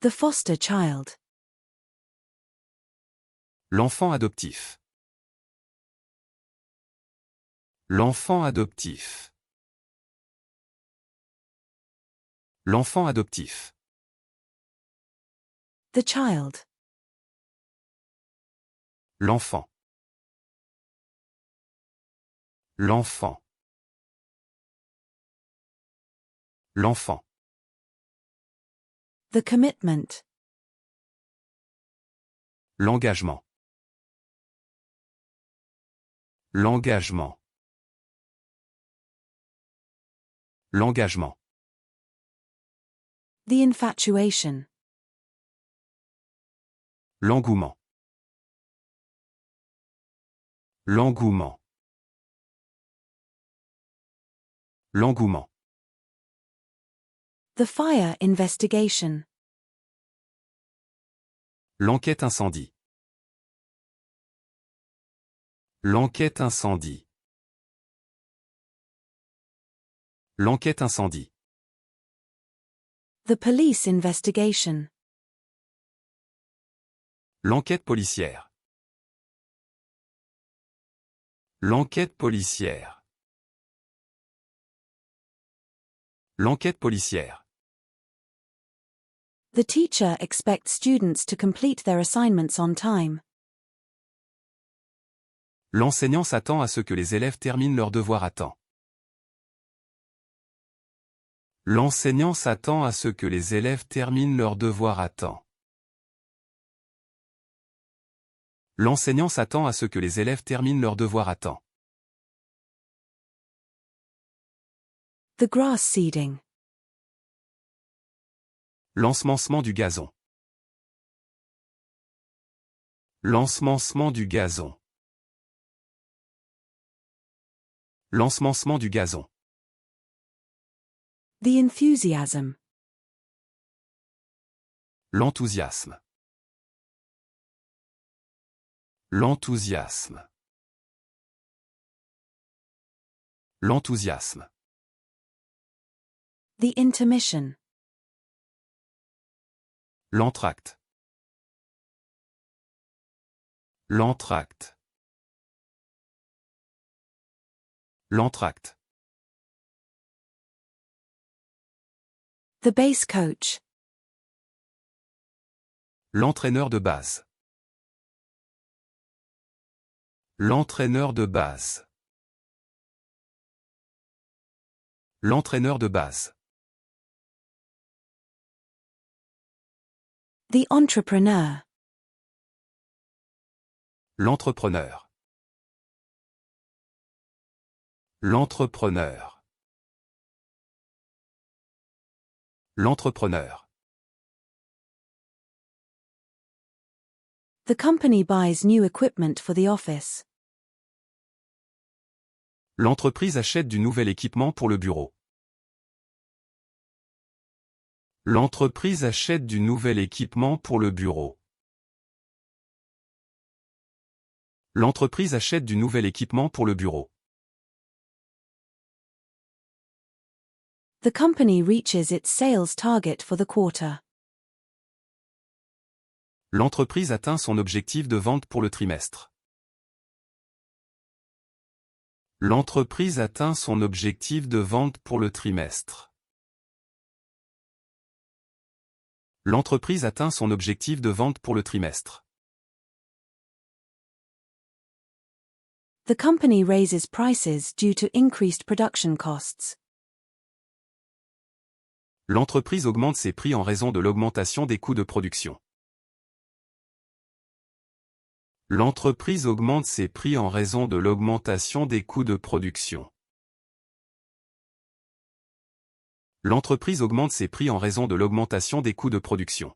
The foster child. L'enfant adoptif. L'enfant adoptif. L'enfant adoptif. The child. L'enfant. L'enfant. L'enfant. The commitment. L'engagement. L'engagement. L'engagement. The infatuation. L'engouement. L'engouement. L'engouement. The fire investigation. L'enquête incendie. L'enquête incendie. L'enquête incendie. The police investigation. L'enquête policière. L'enquête policière. L'enquête policière. The teacher expects students to complete their assignments on time. L'enseignant s'attend à ce que les élèves terminent leurs devoirs à temps. L'enseignant s'attend à ce que les élèves terminent leurs devoirs à temps. L'enseignant s'attend à ce que les élèves terminent leurs devoirs à temps. The grass seeding. L'ensemencement du gazon. L'ensemencement du gazon. L'ensemencement du gazon. The enthusiasm. L'enthousiasme. L'enthousiasme. L'enthousiasme. The intermission. L'entracte. L'entracte. L'entracte. The base coach. L'entraîneur de base. L'entraîneur de base. L'entraîneur de base. The entrepreneur. L'entrepreneur. L'entrepreneur. L'entrepreneur. The company buys new equipment for the office. L'entreprise achète du nouvel équipement pour le bureau. L'entreprise achète du nouvel équipement pour le bureau. L'entreprise achète du nouvel équipement pour le bureau. The company reaches its sales target for the quarter. L'entreprise atteint son objectif de vente pour le trimestre. L'entreprise atteint son objectif de vente pour le trimestre. L'entreprise atteint son objectif de vente pour le trimestre. The company raises prices due to increased production costs. L'entreprise augmente ses prix en raison de l'augmentation des coûts de production. L'entreprise augmente ses prix en raison de l'augmentation des coûts de production. L'entreprise augmente ses prix en raison de l'augmentation des coûts de production.